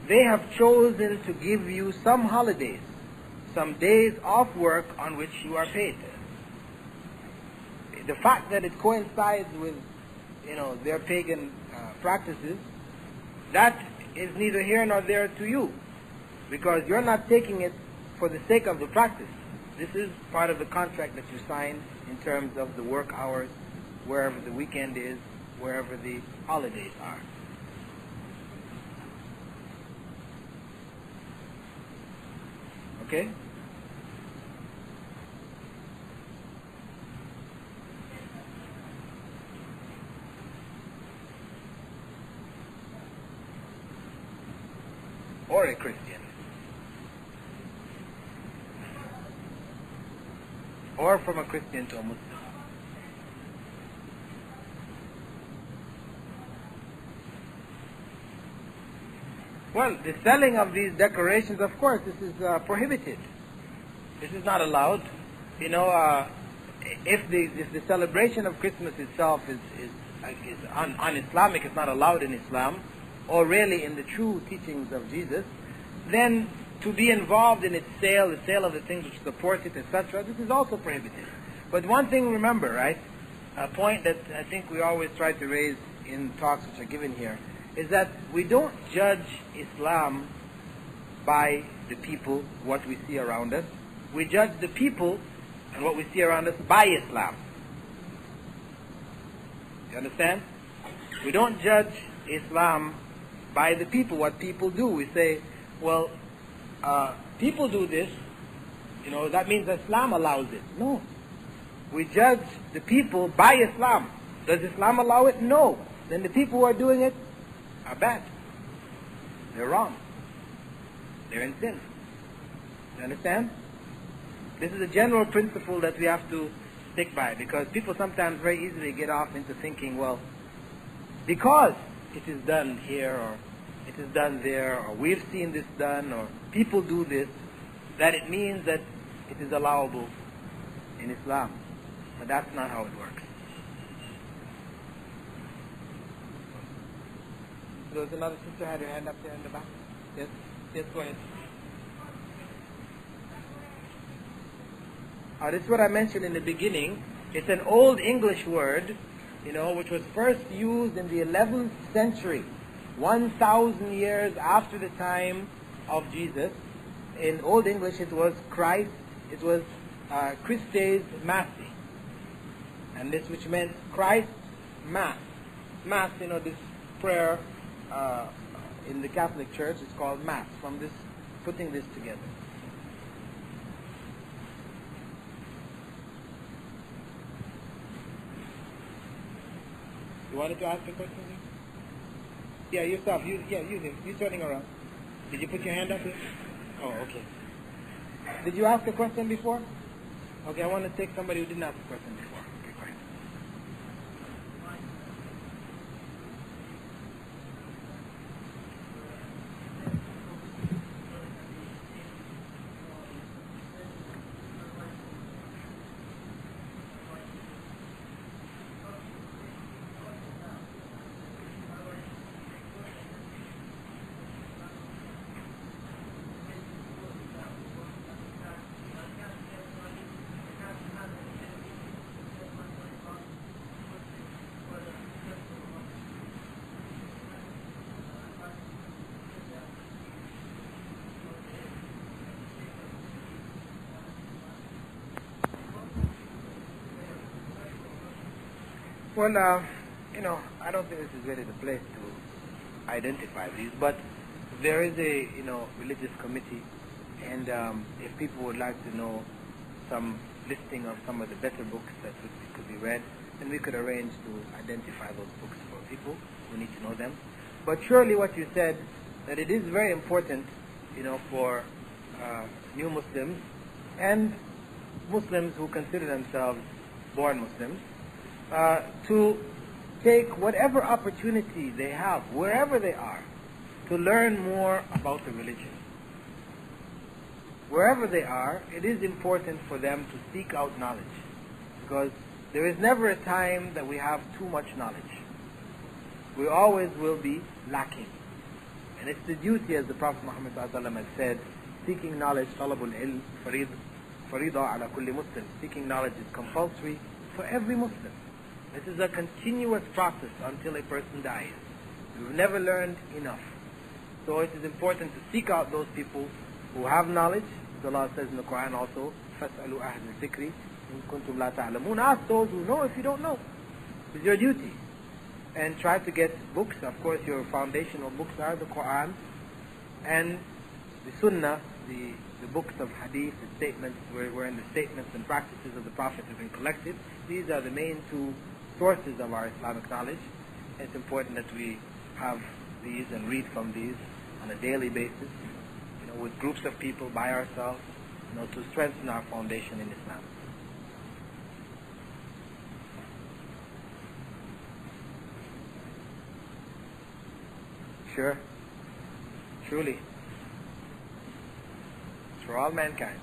they have chosen to give you some holidays, some days off work on which you are paid. The fact that it coincides with, their pagan practices, that is neither here nor there to you, because you're not taking it for the sake of the practice. This is part of the contract that you sign in terms of the work hours, wherever the weekend is, wherever the holidays are. Okay? Or a Christian. Or from a Christian to a Muslim. Well, the selling of these decorations, of course, this is prohibited. This is not allowed. If the celebration of Christmas itself is un-Islamic, it's not allowed in Islam, or really in the true teachings of Jesus, then to be involved in its sale, the sale of the things which support it, etc., this is also prohibited. But one thing, remember, right, a point that I think we always try to raise in talks which are given here, is that we don't judge Islam by the people, what we see around us. We judge the people and what we see around us by Islam. You understand? We don't judge Islam by the people, what people do. We say, well, people do this, that means Islam allows it. No. We judge the people by Islam. Does Islam allow it? No. Then the people who are doing it are bad. They're wrong. They're in sin. You understand? This is a general principle that we have to stick by, because people sometimes very easily get off into thinking, well, because it is done here, or it is done there, or we've seen this done, or people do this, that it means that it is allowable in Islam. But that's not how it works. There was another sister had her hand up there in the back. Yes, go ahead. This is what I mentioned in the beginning. It's an old English word, which was first used in the 11th century, 1,000 years after the time of Jesus. In Old English, it was Christ. It was Christes Massi, and this which meant Christ Mass. Mass, this prayer in the Catholic Church is called Mass. From this, putting this together. You wanted to ask a question? Yeah, yourself. You turning around. Did you put your hand up here? Oh, okay. Did you ask a question before? Okay, I want to take somebody who didn't ask a question before. Okay, go ahead. Well, I don't think this is really the place to identify these, but there is a, religious committee, and if people would like to know some listing of some of the better books that could be read, then we could arrange to identify those books for people who need to know them. But surely what you said, that it is very important, for new Muslims and Muslims who consider themselves born Muslims, to take whatever opportunity they have, wherever they are, to learn more about the religion. Wherever they are, it is important for them to seek out knowledge, because there is never a time that we have too much knowledge. We always will be lacking. And it's the duty, as the Prophet Muhammad ﷺ has said, seeking knowledge, talabul ilm, farida ala kulli Muslim. Seeking knowledge is compulsory for every Muslim. This is a continuous process until a person dies. We've never learned enough. So it is important to seek out those people who have knowledge. As Allah says in the Quran also, فَاسْأَلُوا أَهْلَ الذِّكْرِ إِن كُنتُمْ لَا تَعْلَمُونَ. Ask those who know if you don't know. It's your duty. And try to get books. Of course, your foundational books are the Quran and the Sunnah, the books of Hadith, the statements, wherein the statements and practices of the Prophet have been collected. These are the main two sources of our Islamic knowledge. It's important that we have these and read from these on a daily basis, with groups of people, by ourselves, to strengthen our foundation in Islam. Sure. Truly. It's for all mankind.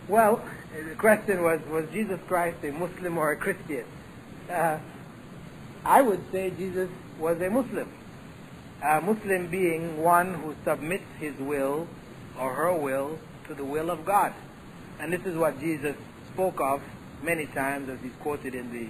Well, the question was Jesus Christ a Muslim or a Christian? I would say Jesus was a Muslim. A Muslim being one who submits his will or her will to the will of God. And this is what Jesus spoke of many times, as he's quoted in the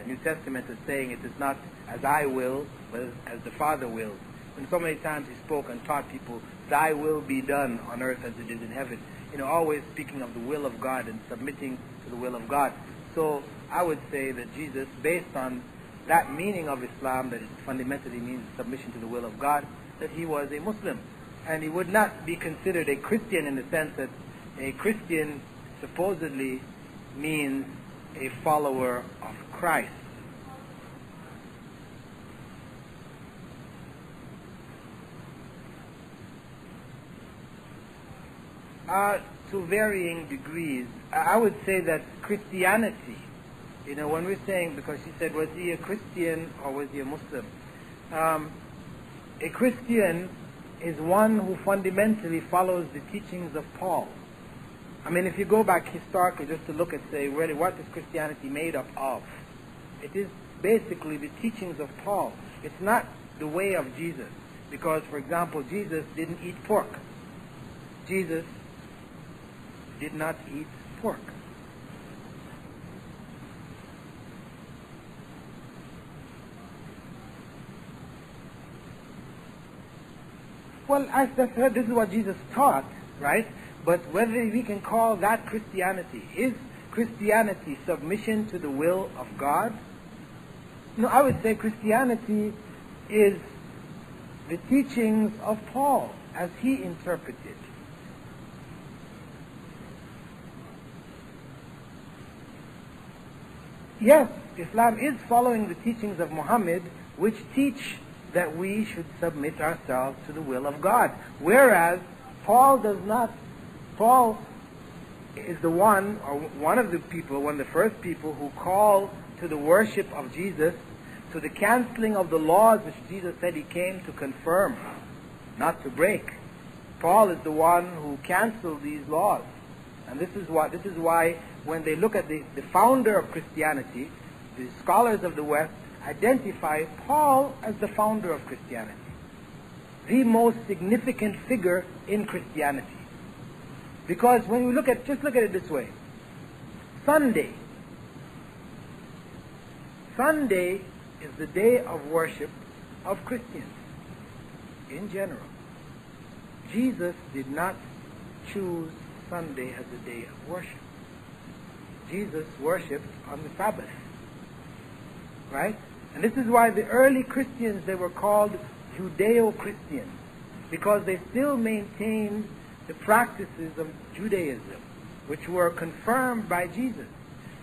New Testament as saying, it is not as I will, but as the Father wills. And so many times he spoke and taught people, thy will be done on earth as it is in heaven. Always speaking of the will of God and submitting to the will of God. So I would say that Jesus, based on that meaning of Islam, that it fundamentally means submission to the will of God, that he was a Muslim. And he would not be considered a Christian in the sense that a Christian supposedly means a follower of Christ. To varying degrees. I would say that Christianity, when we're saying, because she said, was he a Christian or was he a Muslim? A Christian is one who fundamentally follows the teachings of Paul. I mean, if you go back historically just to look at, say, really what is Christianity made up of? It is basically the teachings of Paul. It's not the way of Jesus. Because, for example, Jesus didn't eat pork. Jesus did not eat pork. Well, this is what Jesus taught, right? But whether we can call that Christianity, is Christianity submission to the will of God? No, I would say Christianity is the teachings of Paul as he interpreted. Yes, Islam is following the teachings of Muhammad, which teach that we should submit ourselves to the will of God. Whereas Paul does not. Paul is the one, or one of the people, one of the first people who call to the worship of Jesus, to the canceling of the laws which Jesus said he came to confirm, not to break. Paul is the one who canceled these laws. And this is why when they look at the founder of Christianity, the scholars of the West identify Paul as the founder of Christianity, the most significant figure in Christianity. Because when we just look at it this way, Sunday is the day of worship of Christians in general. Jesus did not choose Sunday as the day of worship. Jesus worshipped on the Sabbath. Right? And this is why the early Christians, they were called Judeo-Christians, because they still maintained the practices of Judaism, which were confirmed by Jesus.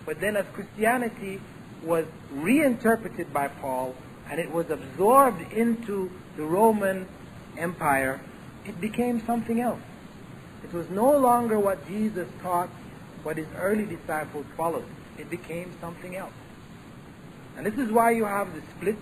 But then as Christianity was reinterpreted by Paul, and it was absorbed into the Roman Empire, it became something else. It was no longer what Jesus taught, what his early disciples followed. It became something else. And this is why you have the split